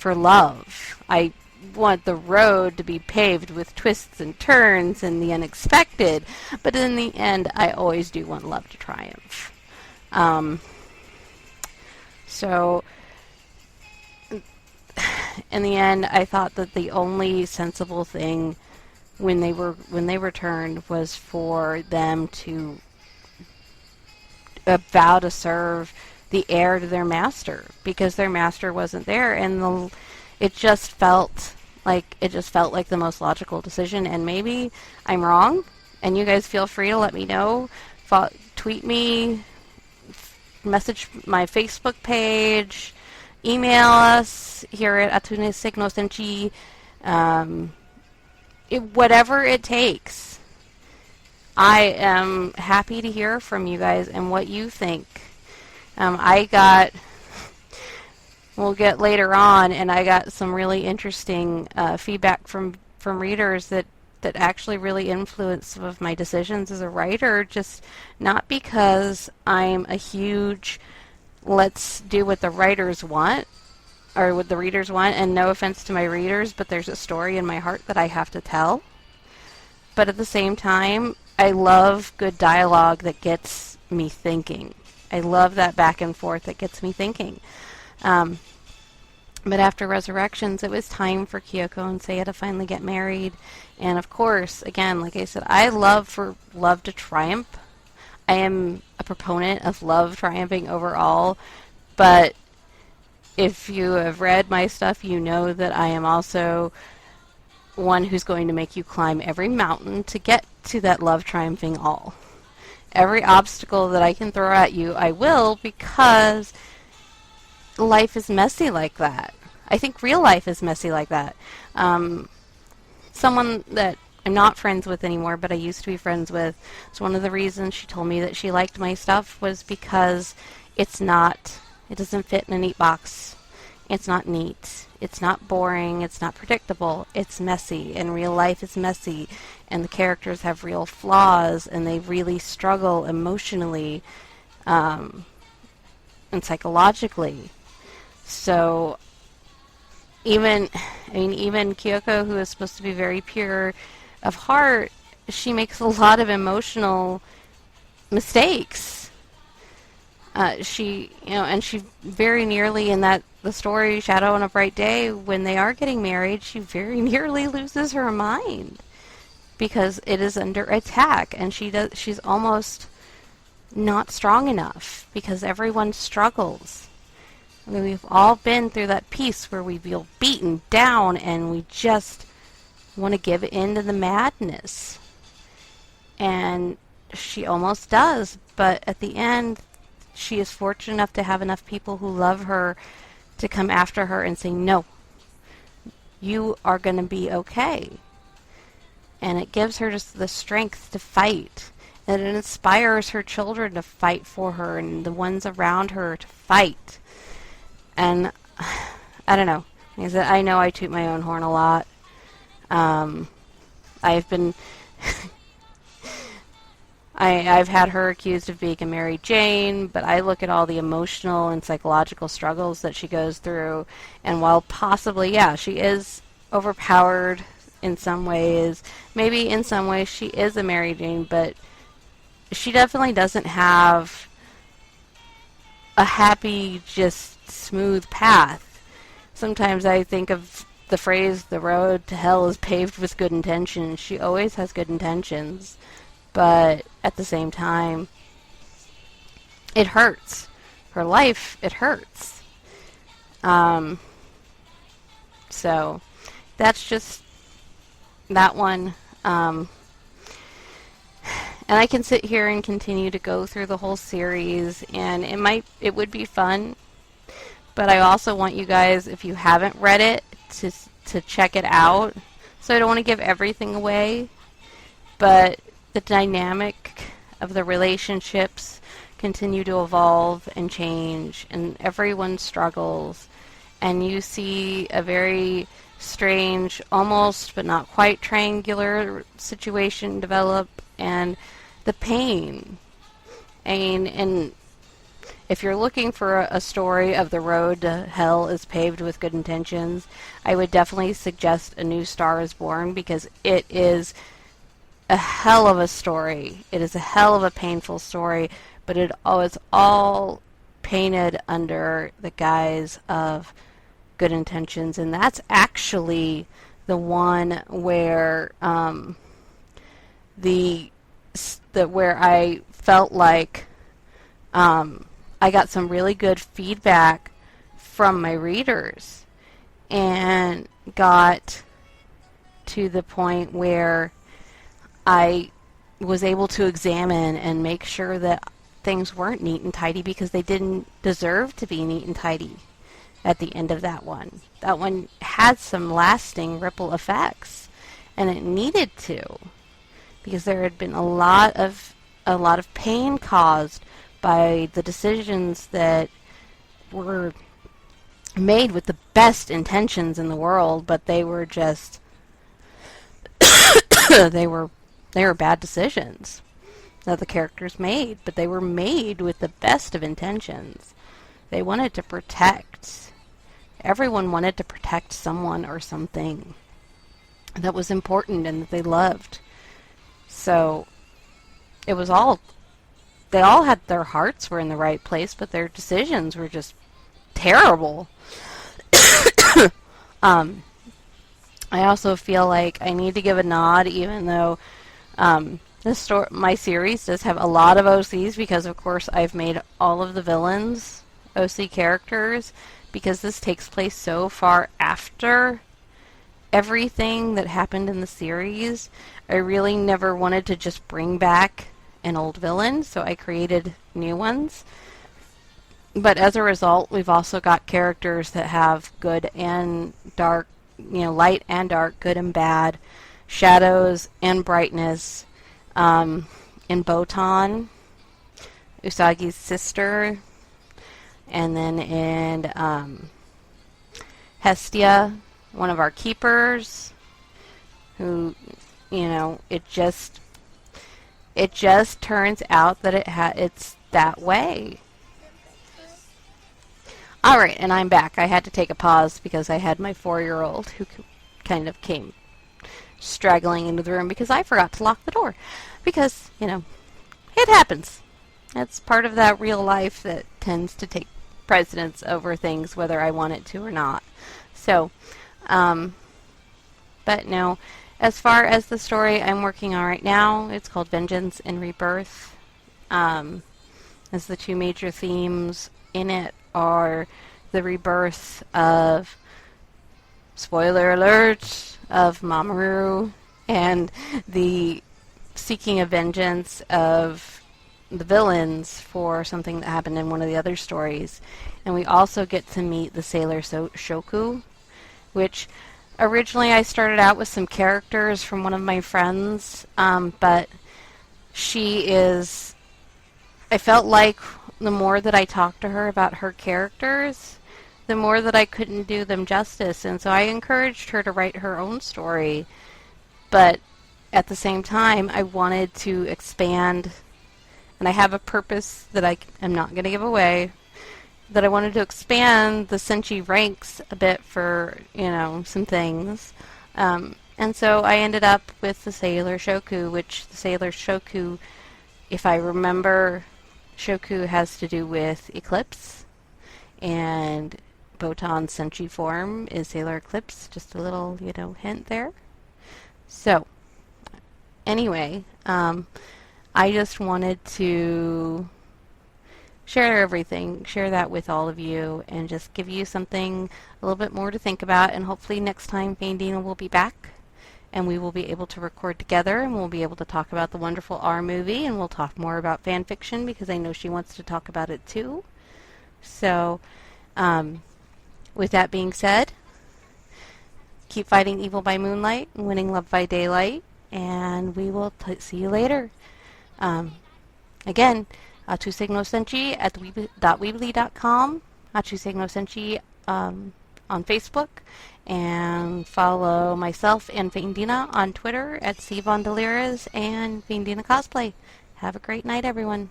for love. I want the road to be paved with twists and turns and the unexpected, but in the end, I always do want love to triumph. So, in the end, I thought that the only sensible thing when they returned was for them to vow to serve the heir to their master, because their master wasn't there, and it just felt like the most logical decision. And maybe I'm wrong, and you guys feel free to let me know. Tweet me, message my Facebook page, email us here at Atunes Signos NG, whatever it takes. I am happy to hear from you guys and what you think. We'll get later on, and I got some really interesting feedback from readers that actually really influenced some of my decisions as a writer, just not because I'm a huge let's do what the writers want, or what the readers want, and no offense to my readers, but there's a story in my heart that I have to tell. But at the same time, I love good dialogue that gets me thinking. I love that back and forth that gets me thinking. But after Resurrections, it was time for Kyoko and Seiya to finally get married. And of course, again, like I said, I love for love to triumph. I am a proponent of love triumphing overall. But if you have read my stuff, you know that I am also one who's going to make you climb every mountain to get to that love triumphing all. Every obstacle that I can throw at you, I will, because life is messy like that. I think real life is messy like that. Someone that I'm not friends with anymore, but I used to be friends with, so one of the reasons she told me that she liked my stuff was because it doesn't fit in a neat box. It's not neat. It's not boring. It's not predictable. It's messy, and real life is messy, and the characters have real flaws, and they really struggle emotionally and psychologically. So even Kyoko, who is supposed to be very pure of heart, she makes a lot of emotional mistakes. She very nearly in the story Shadow on a Bright Day, when they are getting married, she very nearly loses her mind because it is under attack, and she's almost not strong enough because everyone struggles. I mean, we've all been through that piece where we feel beaten down and we just want to give in to the madness. And she almost does, but at the end, she is fortunate enough to have enough people who love her to come after her and say, no, you are going to be okay. And it gives her just the strength to fight. And it inspires her children to fight for her and the ones around her to fight. And I don't know. I know I toot my own horn a lot. I've been... I've had her accused of being a Mary Jane, but I look at all the emotional and psychological struggles that she goes through, and while possibly, yeah, she is overpowered in some ways, maybe in some ways she is a Mary Jane, but she definitely doesn't have a happy, just smooth path. Sometimes I think of the phrase, the road to hell is paved with good intentions. She always has good intentions. But at the same time, it hurts. Her life, it hurts. So that's just that one. And I can sit here and continue to go through the whole series, and it would be fun. But I also want you guys, if you haven't read it, to check it out. So I don't want to give everything away, but the dynamic of the relationships continue to evolve and change, and everyone struggles, and you see a very strange, almost but not quite triangular situation develop, and the pain. And if you're looking for a story of the road to hell is paved with good intentions, I would definitely suggest A New Star is Born, because it is a hell of a story. It is a hell of a painful story, but it's all painted under the guise of good intentions, and that's actually the one where where I felt like I got some really good feedback from my readers, and got to the point where I was able to examine and make sure that things weren't neat and tidy, because they didn't deserve to be neat and tidy at the end of that one. That one had some lasting ripple effects, and it needed to, because there had been a lot of pain caused by the decisions that were made with the best intentions in the world, but they were just they were bad decisions that the characters made, but they were made with the best of intentions. They wanted to protect. Everyone wanted to protect someone or something that was important and that they loved. So it was all, they all had, their hearts were in the right place, but their decisions were just terrible. I also feel like I need to give a nod, even though my series does have a lot of OCs, because of course I've made all of the villains OC characters, because this takes place so far after everything that happened in the series. I really never wanted to just bring back an old villain, so I created new ones. But as a result, we've also got characters that have good and dark, light and dark, good and bad, shadows and brightness. In Botan, Usagi's sister, and then in Hestia, one of our keepers, who, it just turns out that it's that way. All right, and I'm back. I had to take a pause because I had my 4-year-old who kind of came straggling into the room because I forgot to lock the door. Because, it happens. It's part of that real life that tends to take precedence over things, whether I want it to or not. So, but no, as far as the story I'm working on right now, it's called Vengeance and Rebirth. As the two major themes in it are the rebirth of, spoiler alert, of Mamoru, and the seeking of vengeance of the villains for something that happened in one of the other stories. And we also get to meet the Sailor Shoku, which originally I started out with some characters from one of my friends, but I felt like the more that I talked to her about her characters, the more that I couldn't do them justice, and so I encouraged her to write her own story. But at the same time, I wanted to expand, and I have a purpose that I am not going to give away, that I wanted to expand the Senshi ranks a bit for, some things. And so I ended up with the Sailor Shoku, which the Sailor Shoku, if I remember, Shoku has to do with Eclipse, and Botan's Senshi form is Sailor Eclipse. Just a little, hint there. So, anyway, I just wanted to share that with all of you, and just give you something a little bit more to think about, and hopefully next time Faindina will be back, and we will be able to record together, and we'll be able to talk about the wonderful R movie, and we'll talk more about fan fiction, because I know she wants to talk about it too. So, with that being said, keep fighting evil by moonlight and winning love by daylight, and we will see you later. Again, Achusei no Senshi at weebly.com, Achusei no Senshi on Facebook, and follow myself and Faindina on Twitter at CVonDeliras and Faindina Cosplay. Have a great night, everyone.